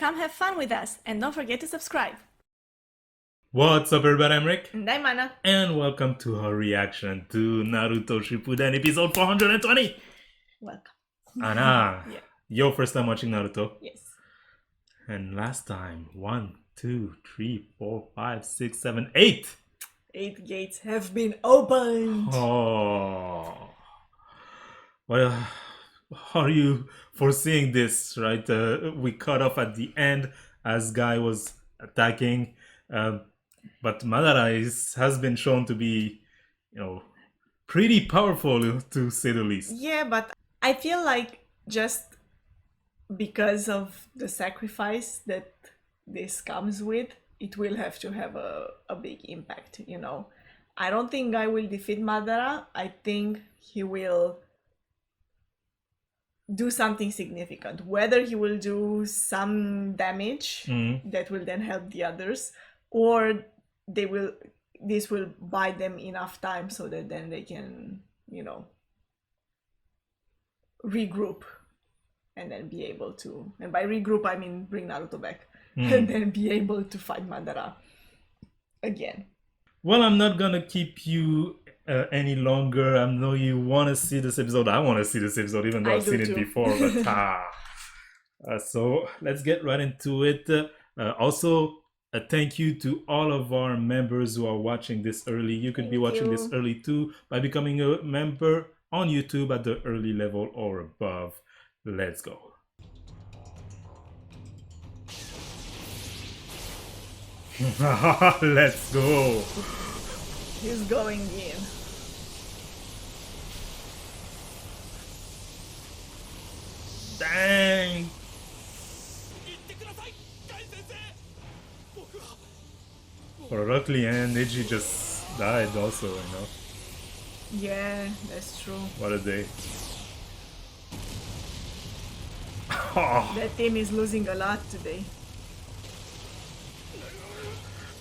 Come have fun with us and don't forget to subscribe. What's up everybody, I'm Rick. And I'm Anna. And welcome to our reaction to Naruto Shippuden episode 420. Welcome. Anna, Yeah. your first time watching Naruto. Yes. And last time, 1, 2, 3, 4, 5, 6, 7, 8. 8 gates have been opened. Oh. Well, how are you foreseeing this, right? We cut off at the end as Guy was attacking. But Madara has been shown to be, pretty powerful to say the least. Yeah, but I feel like just because of the sacrifice that this comes with, it will have to have a big impact, you know. I don't think Guy will defeat Madara. I think he will do something significant. Whether he will do some damage that will then help the others, or this will buy them enough time so that then they can, regroup and then be able to, and by regroup I mean bring Naruto back and then be able to fight Madara again. Well, I'm not gonna keep you any longer. I know you want to see this episode. I want to see this episode, even though I've seen it before. But so let's get right into it. Also, a thank you to all of our members who are watching this early. You could be watching this early too by becoming a member on YouTube at the early level or above. Let's go. Let's go. He's going in. Dang. Luckily, and Neji just died also, Yeah, that's true. What a day. That team is losing a lot today.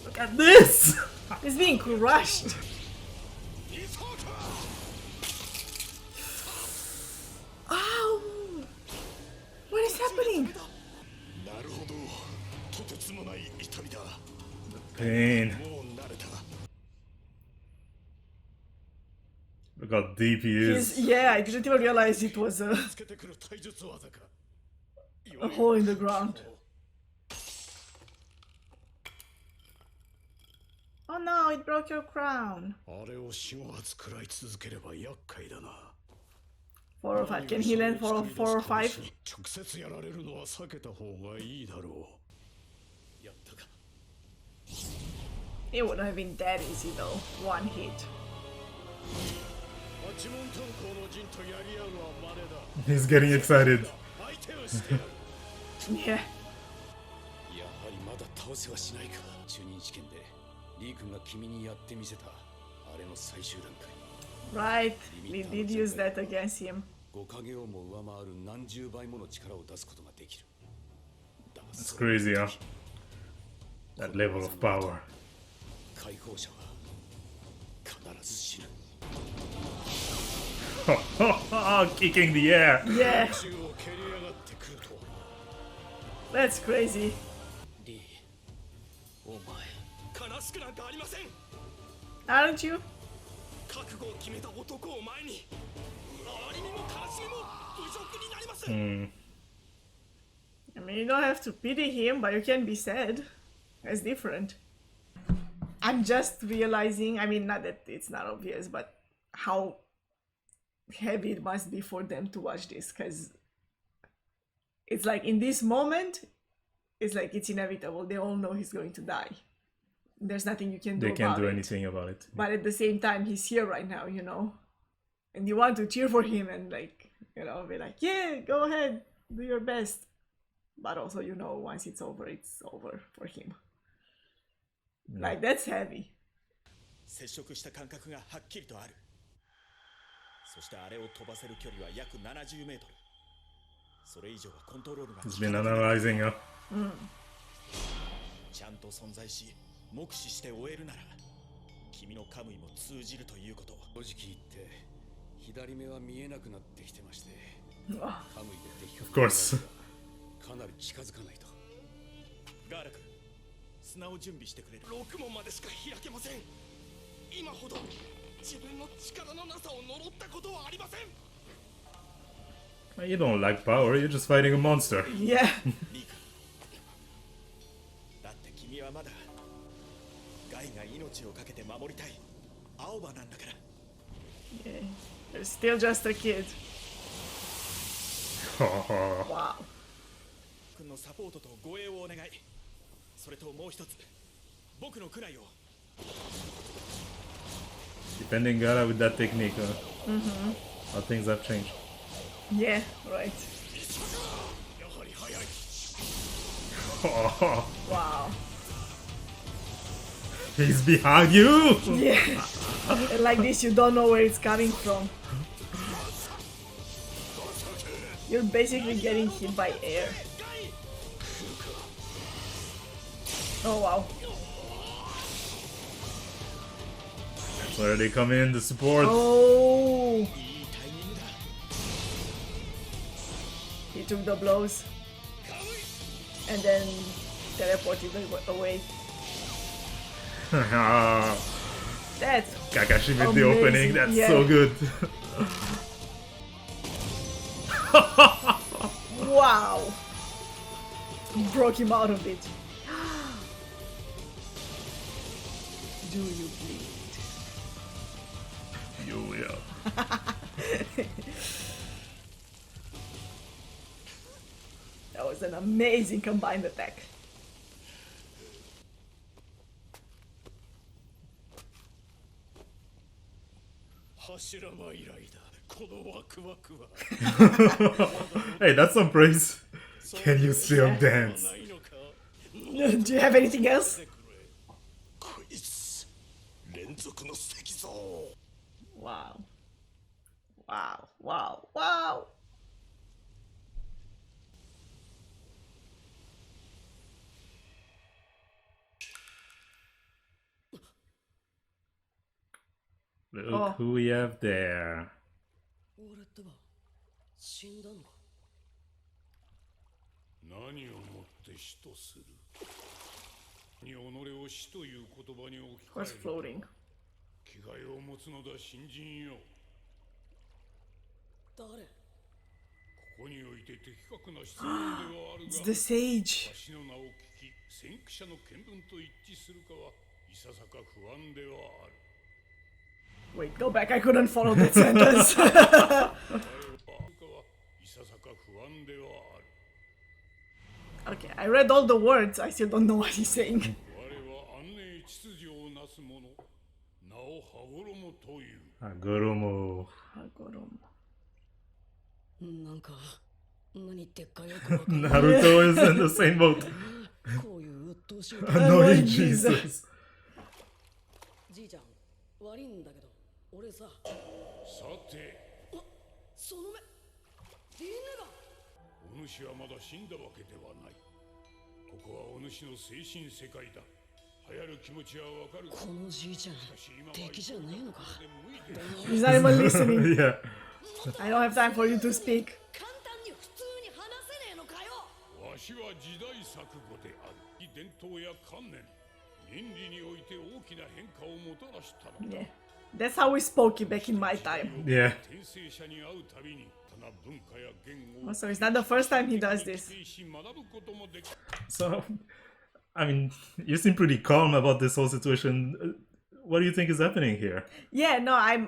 Look at this! It's being crushed. Ow! What is happening? Pain. Look how deep he is. Yeah, I didn't even realize it was a hole in the ground. Oh no, it broke your crown. 4 or 5. Can he land for 4 or 5? It wouldn't have been that easy though. 1 hit. He's getting excited. Yeah. Right, we did use that against him. That's crazy, huh? That level of power. Kicking the air. Yeah. That's crazy. Aren't you? I mean, you don't have to pity him, but you can be sad. That's different. I'm just realizing, I mean, not that it's not obvious, but how heavy it must be for them to watch this, because it's like in this moment, it's like it's inevitable. They all know he's going to die. There's nothing you can do about it. They can't do anything about it. But at the same time, he's here right now, and you want to cheer for him and be like, yeah, go ahead, do your best. But also, once it's over for him. Yeah. Like, that's heavy. It's been analyzing, huh? 君のカムイも通じるということ。正直言って左目は見えなくなってきてまして。カムイで敵 Of course. かなり近づかないと。ガーラ君、砂を準備してくれる。6問までしか開けません。今ほど自分の力のなさを呪ったことはありません。 You don't like power, you're just fighting a monster. Yeah. リーク、だって君はまだガイが命をかけて守りたい青葉なんだから。 Yeah. You're still just a kid. Wow. 君のサポートと護衛をお願い。それともう一つ、僕のくらいを。 Defending Gara with that technique, how things have changed. Yeah, right. やはり早い。 Wow. He's behind you! Yeah. And like this, you don't know where it's coming from. You're basically getting hit by air. Oh wow. That's where they come in, the support. Oh. いいタイミングだ。 He took the blows and then teleported away. That's Kakashi with the amazing, opening, that's yeah. so good. wow. Broke him out of it. Do you bleed? You will. That was an amazing combined attack. 柱間以来だ。このワクワクは。 Hey, that's some praise. Can you still Yeah. dance? ないのか。 Do you have anything else? こいつ連続の石像。 Wow. Wow. Wow. Wow. Look Oh. who we have there. 俺ってば死んだのか。何をもって死とする。己を死という言葉に置き Was floating. 気概を持つのだ新人よ。誰？ここにおいて的確な質問ではある It's が、 the sage. 私の名を聞き先駆者の見聞と一致するかはいささか不安ではある。 Wait, go back. I couldn't follow that sentence. かはいささか不安ではある。 Okay, I read all the words. I still don't know what he's saying. 我は安寧秩序をなす者、名を羽衣という。 Agoromo. なんか何言ってっかよくわかんない。 Naruto is in the same boat. こういう鬱陶しい Annoying Jesus. じいちゃん悪いんだけど俺さ、さて、その目犬がお主はまだ死んだわけではない。ここはお主の精神世界だ。流行る気持ちはわかる。このじいちゃん敵じゃねえのか。 He's not even listening. Yeah. I don't have time for you to speak. 簡単に普通に話せねえのかよ。わしは時代錯誤である。伝統や観念、倫理において大きな変化をもたらしたのだ。 Yeah. That's how we spoke back in my time. Yeah. 転生者に会うたびに、その文化や言語を Also, it's not the first time he does this. 経験し学ぶこともできる。 So, I mean, you seem pretty calm about this whole situation. What do you think is happening here? Yeah, no, I'm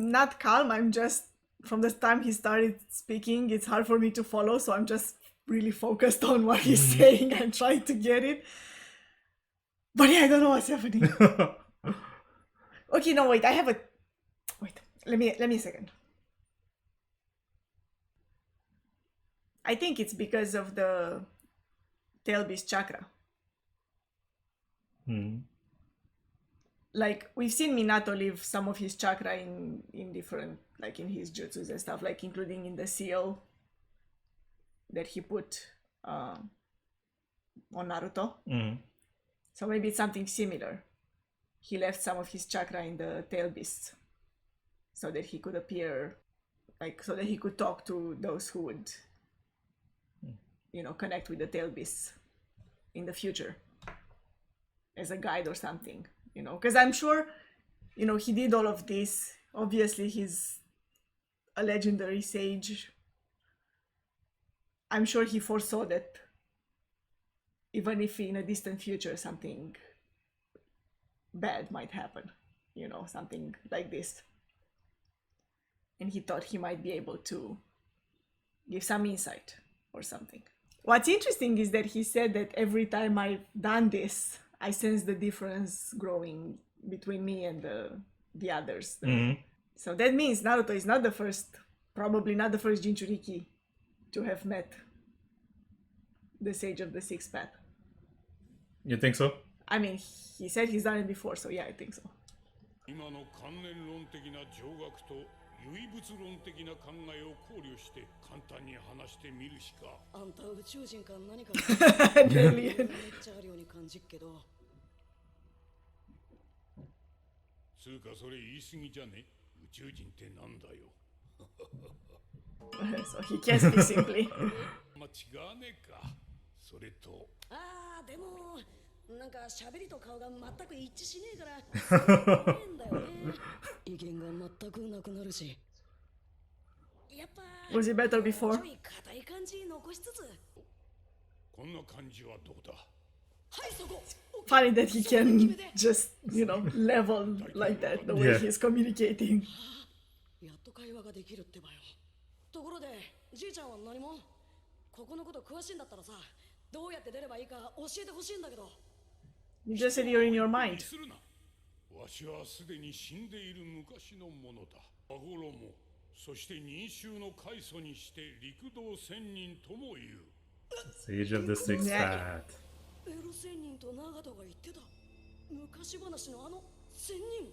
not calm. I'm just, from the time he started speaking, it's hard for me to follow. So I'm just really focused on what he's saying and trying to get it. But yeah, I don't know what's happening. Okay, no, wait, I have a, wait, let me a second. I think it's because of the tail beast chakra. Like, we've seen Minato leave some of his chakra in different, like in his jutsus and stuff, like including in the seal that he put on Naruto. So maybe it's something similar. He left some of his chakra in the tail beast so that he could appear, like, so that he could talk to those who would, you know, connect with the tail beasts. in the future as a guide or something, because I'm sure, he did all of this. Obviously, he's a legendary sage. I'm sure he foresaw that even if in a distant future something bad might happen, something like this. And he thought he might be able to give some insight or something. What's interesting is that he said that every time I've done this, I sense the difference growing between me and the others. So that means Naruto is not the first, probably not the first Jinchuriki to have met the Sage of the Sixth Path. You think so? I mean, he said he's done it before, so yeah, I think so. 今の観念論的な上学と唯物論的な考えを考慮して簡単に話してみるしか。あんた宇宙人か何か Alien. めっちゃあるように感じっけど。つうかそれ言い過ぎじゃね？宇宙人ってなんだよ。So he can't speak simply. まあ違わねえか。それと。ああでもなんか喋りと顔が全く一致しねえから変だよね。意見が全くなくなるし。やっぱ Was it better before? ちょい硬い感じ残しつつ。こんな感じはどうだ。はいそこ。Funny that he can just, level like that, the way Yeah. he's communicating. やっと会話ができるってばよ。ところでじいちゃんは何もここのこと詳しいんだったらさ、どうやって出ればいいか教えてほしいんだけど。You just said you're in your mind. するな。わしはすでに死んでいる昔のものだ。羽衣、そして人衆の開祖にして陸道仙人とも言う。Sage of the Sixth Path. エロ仙人と長門が言ってた昔話のあの仙人。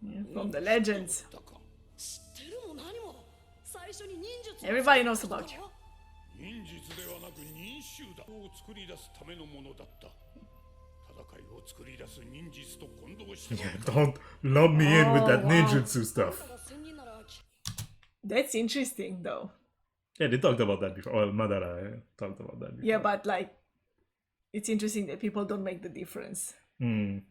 Yeah, from the legends. だか。知ってるも何も最初に忍術。 Everybody knows about you. 忍術ではなく忍衆だを作り出すためのものだった。戦いを作り出す忍術と混同して Don't lump me in with that Oh, wow. ninjutsu stuff. That's interesting, though. Yeah, they talked about that before. Well, Madara talked about that before. Yeah, but it's interesting that people don't make the difference. Between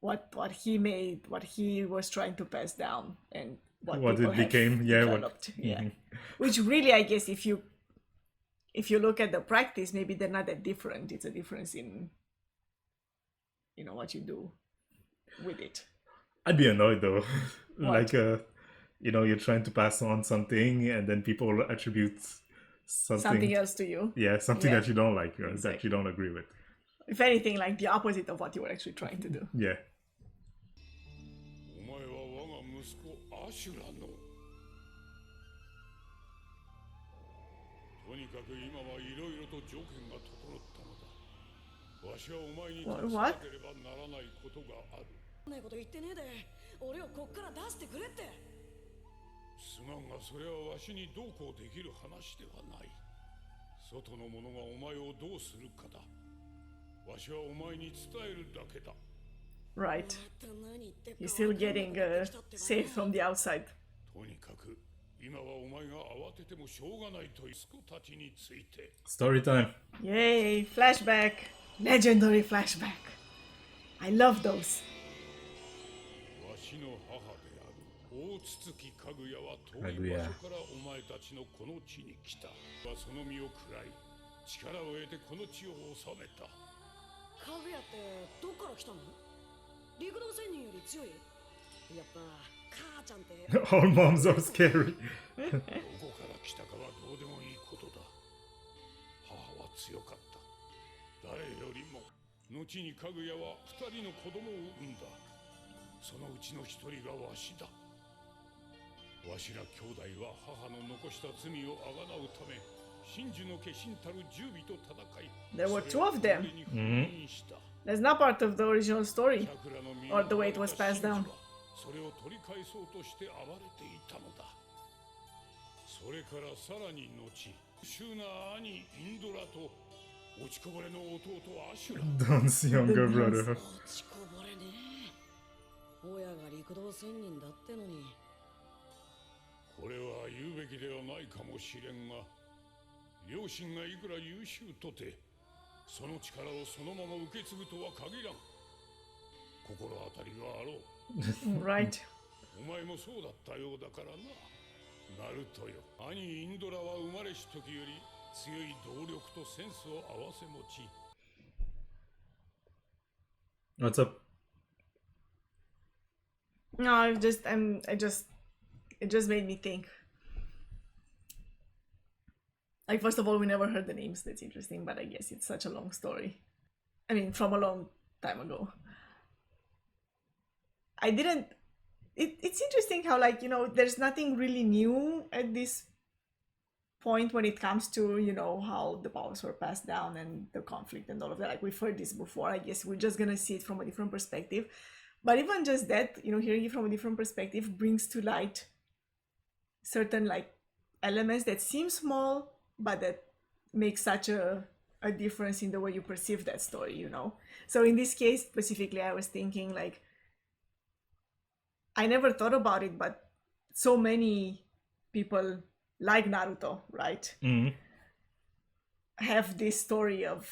what he made, what he was trying to pass down, and what it became. Yeah, developed. Yeah. Which really, I guess, if you look at the practice, maybe they're not that different. It's a difference in what you do with it. I'd be annoyed though. What? You're trying to pass on something and then people attribute Something else to you. Yeah, something Yeah. that you don't like or that Exactly. you don't agree with. If anything, the opposite of what you were actually trying to do. Yeah. お前は我が息子アシュラの。とにかく今はいろいろと条件が整ったのだ。わしはお前に伝えなければならないことがある。ねえこと言ってねえで俺をこっから出してくれって。すまんがそれはわしにどうこうできる話ではない。外の者がお前をどうするかだ。わしはお前に伝えるだけだ。 Right. また何言ってっか He's still getting safe from the outside. とにかく今はお前が慌ててもしょうがないと息子たちについて。 Story time. Yay! Flashback. Legendary flashback. I love those. わしの母である大筒木かぐやは遠い場所からお前たちのこの地に来た。はその身を食らい力を得てこの地を治めた。かぐやってどっから来たの？陸道仙人より強い？やっぱ母ちゃんって All moms are scary. どこから来たかはどうでもいいことだ。母は強かった。誰よりも後にかぐやは2人の子供を産んだ。そのうちの1人がわしだ。わしら兄弟は母の残した罪をあがなうため真珠の化身たる十尾と戦い。 There were two of them. それに封印した。 That's not part of the original story. 桜の実 Or the way it was passed down. それを取り返そうとして暴れていたのだ。それからさらに後、優秀な兄インドラと落ちこぼれの弟アシュラ。 Don's younger brother. 落ちこぼれねえ。親が陸道仙人だってのに。これは言うべきではないかもしれんが、両親がいくら優秀とてその力をそのまま受け継ぐとは限らん。心当たりがあろう。Right. お前もそうだったようだからな。ナルトよ、兄インドラは生まれし時より強い動力とセンスを併せ持ち。 What's up? No, it just made me think. Like, first of all, we never heard the names. That's interesting, but I guess it's such a long story. I mean, from a long time ago. I didn't. It's interesting how, like, you know, there's nothing really new at this point when it comes to, you know, how the powers were passed down and the conflict and all of that. Like, we've heard this before. I guess we're just gonna see it from a different perspective. But even just that, you know, hearing it from a different perspective brings to light certain, like, elements that seem small, but that make such a difference in the way you perceive that story, you know? So in this case, specifically, I was thinking, like, I never thought about it, but so many people like Naruto, right? Have this story of,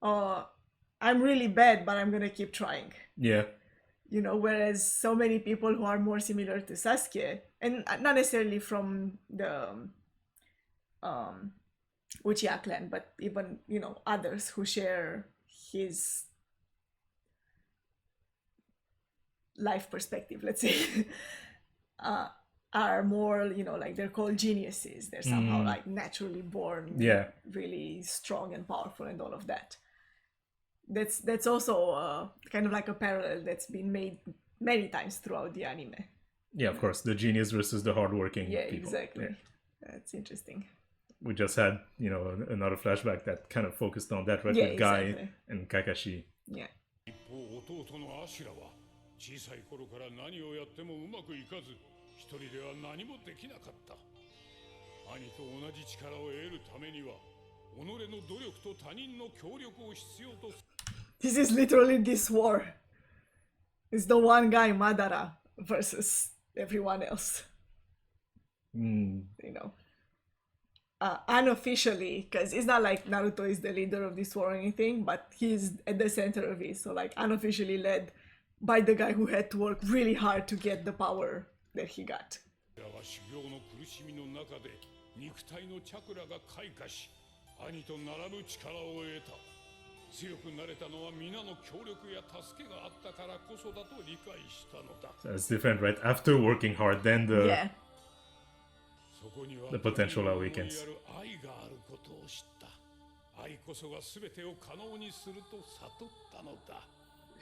oh, I'm really bad, but I'm gonna keep trying. Yeah. You know, whereas so many people who are more similar to Sasuke, and not necessarily from the Uchiha clan, but even, you know, others who share his life perspective, let's say, are more, you know, like, they're called geniuses. They're somehow like naturally born, really strong and powerful and all of that. That's also kind of like a parallel that's been made many times throughout the anime. Yeah, of course, the genius versus the hardworking Yeah, people. exactly. Yeah. That's interesting. We just had, you know, another flashback that kind of focused on that, right? Yeah, with Guy exactly. and Kakashi. Yeah. 一方、弟のアシュラは小さい頃から何をやってもうまくいかず、一人では何もできなかった。兄と同じ力を得るためには、己の努力と他人の協力を必要とする。 This is literally this war. It's the one guy, Madara, versus everyone else. You know. Unofficially, because it's not like Naruto is the leader of this war or anything, but he's at the center of it. So, like, unofficially led by the guy who had to work really hard to get the power that he got. 彼らは修行の苦しみの中で肉体のチャクラが開花し、兄と並ぶ力を得た。強くなれたのは皆の協力や助けがあったからこそだと理解したのだ。 So it's different, right? After working hard, then Yeah. the potential awakens. 愛があることを知った。愛こそが全てを可能にすると悟ったのだ。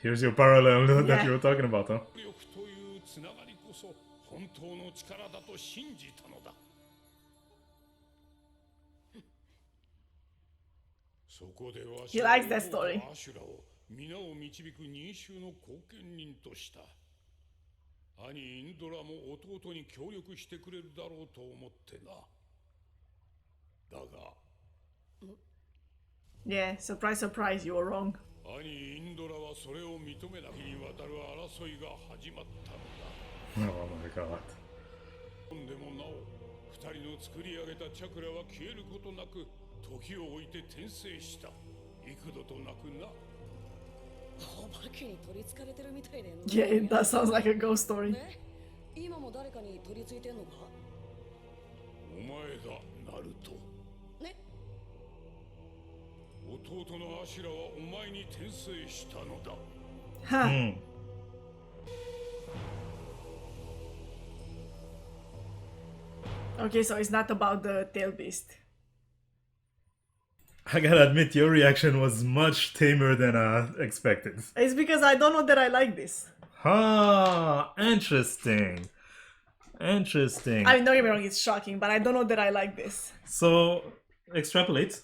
Here's your parallel that you were talking about, huh? 力というつながりこそ本当の力だと信じたのだ。そこでわし He は likes that story. アシュラを皆を導く認衆の後見人とした。兄インドラも弟に協力してくれるだろうと思ってな。だが Yeah, surprise, surprise, you were wrong. 兄インドラはそれを認めなきにわたる争いが始まったのだ。 Oh my god. でもなお、二人の作り上げたチャクラは消えることなく、時を置いて転生した。幾度となくな。お化けに取り憑かれてるみたいで。 Yeah, that sounds like a ghost story. ね、今も誰かに取り付いてんのか？お前だ、ナルト。ね。弟のアシュラはお前に転生したのだ。 Huh. Okay, so it's not about the tail beast. I gotta admit, your reaction was much tamer than I expected. It's because I don't know that I like this. Ah, interesting. Interesting. I mean, don't get me wrong, it's shocking, but I don't know that I like this. So, extrapolate.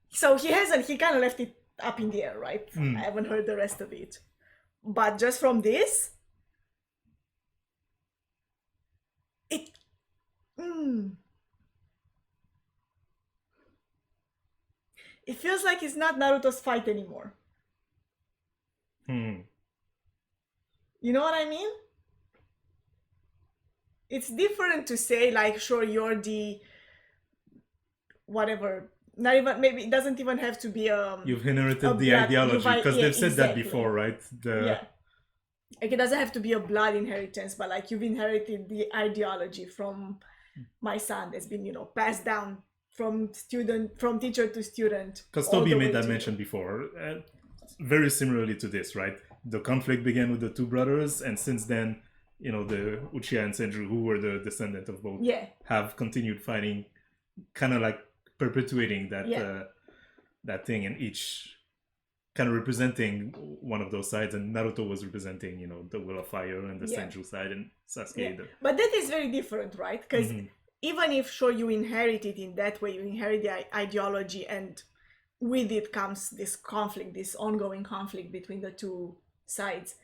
So he kind of left it up in the air, right? I haven't heard the rest of it. But just from this, it... It feels like it's not Naruto's fight anymore. You know what I mean? it's different to say like, sure, you're the whatever. Not even, maybe it doesn't even have to be you've inherited a the blood. ideology, because Yeah, they've said that exactly. before, right? Yeah. Like it doesn't have to be a blood inheritance, but like you've inherited the ideology from my son that's been, you know, passed down from teacher to student. Because all Toby the made way that to you. mention before, very similarly to this, right? The conflict began with the two brothers, and since then, you know, the Uchiha and Senju, who were the descendant of both, Yeah. have continued fighting, kind of like perpetuating that Yeah. that thing, and each kind of representing one of those sides. And Naruto was representing, you know, the Will of Fire and the Yeah. Senju side, and Sasuke. Yeah. But that is very different, right? Because even if sure you inherit it in that way, you inherit the ideology, and with it comes this conflict, this ongoing conflict between the two sides.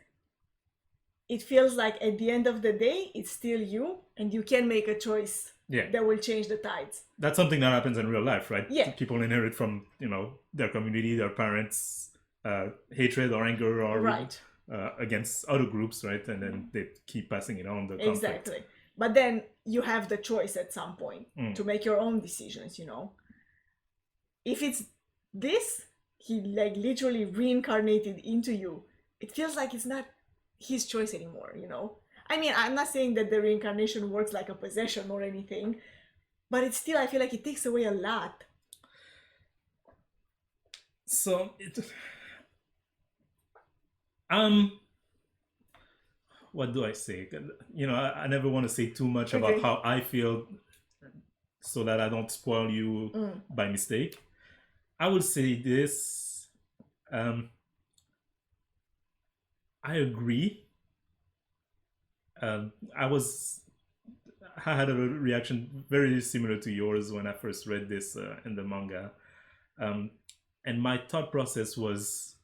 It feels like at the end of the day, it's still you, and you can make a choice that will change the tides. That's something that happens in real life, right? Yeah. People inherit from, you know, their community, their parents, hatred or anger or right. Against other groups, right? And then they keep passing it on, the conflict. Exactly. But then you have the choice at some point to make your own decisions, you know. If it's this, he like literally reincarnated into you, it feels like it's not his choice anymore, you know. I mean, I'm not saying that the reincarnation works like a possession or anything, but it's still, I feel like it takes away a lot. So what do I say? You know, I never want to say too much about how I feel, so that I don't spoil you by mistake. I would say this. I agree. I had a reaction very similar to yours when I first read this in the manga, and my thought process was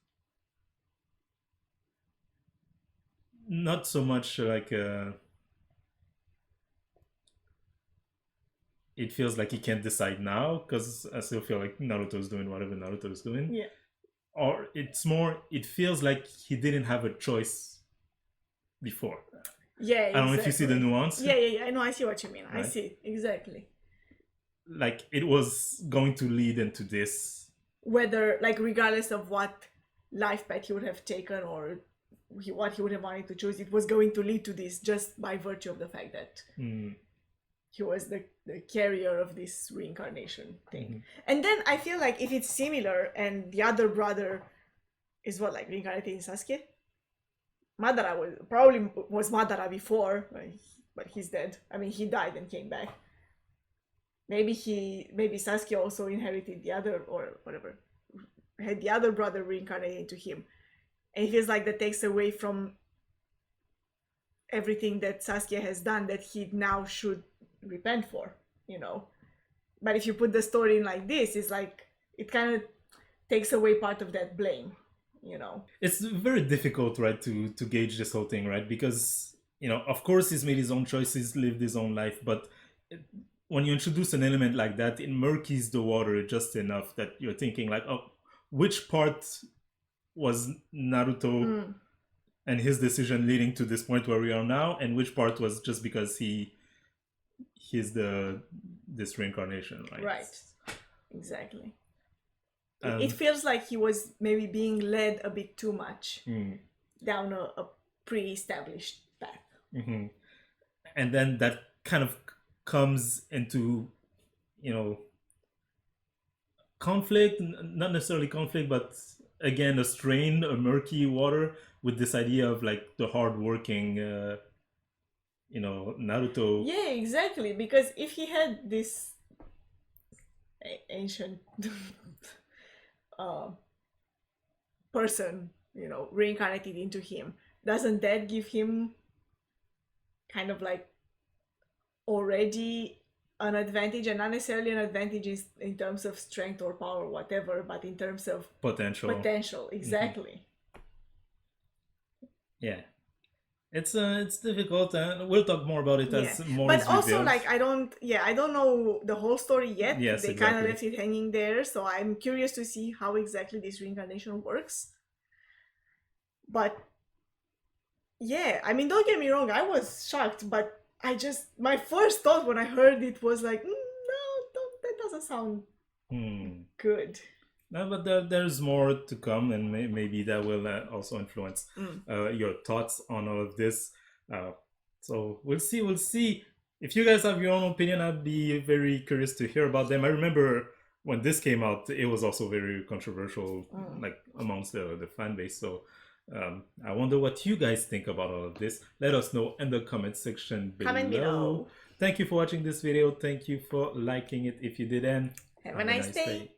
not so much like it feels like he can't decide now, because I still feel like Naruto's doing whatever Naruto is doing. Yeah. Or it's more, it feels like he didn't have a choice before. Yeah, exactly. I don't know if you see the nuance. Yeah. I know, I see what you mean. Right? I see, exactly. Like, it was going to lead into this. Whether, like, regardless of what life path he would have taken or what he would have wanted to choose, it was going to lead to this just by virtue of the fact that he was the carrier of this reincarnation thing. And then I feel like if it's similar and the other brother is what, like, reincarnated in Sasuke? Madara was Madara before, but he's dead. I mean, he died and came back. Maybe Sasuke also inherited the other, or whatever, had the other brother reincarnated into him. And it feels like that takes away from everything that Sasuke has done that he now should repent for, you know. But if you put the story in like this, it's like it kind of takes away part of that blame, you know. It's very difficult, right, to gauge this whole thing, right? Because, you know, of course he's made his own choices, lived his own life, but when you introduce an element like that, it murkies the water just enough that you're thinking like, oh, which part was Naruto and his decision leading to this point where we are now, and which part was just because he's this reincarnation, right? Right. Exactly. It feels like he was maybe being led a bit too much down a pre-established path. And then that kind of comes into, you know, conflict, not necessarily conflict, but again, a strain, a murky water with this idea of like the hardworking, you know, Naruto. Yeah, exactly. Because if he had this ancient person, you know, reincarnated into him, doesn't that give him kind of like already an advantage, and not necessarily an advantage in terms of strength or power or whatever, but in terms of potential, exactly. Yeah, it's difficult, and we'll talk more about it as more but is also revealed. like I don't know the whole story yet. Yes, they exactly. kind of left it hanging there, so I'm curious to see how exactly this reincarnation works. But yeah, I mean, don't get me wrong, I was shocked, but my first thought when I heard it was like, no, that doesn't sound good. No, but there's more to come, and maybe that will also influence your thoughts on all of this. So we'll see. We'll see. If you guys have your own opinion, I'd be very curious to hear about them. I remember when this came out, it was also very controversial, like amongst the fan base. So I wonder what you guys think about all of this. Let us know in the comment section below. Comment below. Thank you for watching this video. Thank you for liking it if you did, and have a nice day.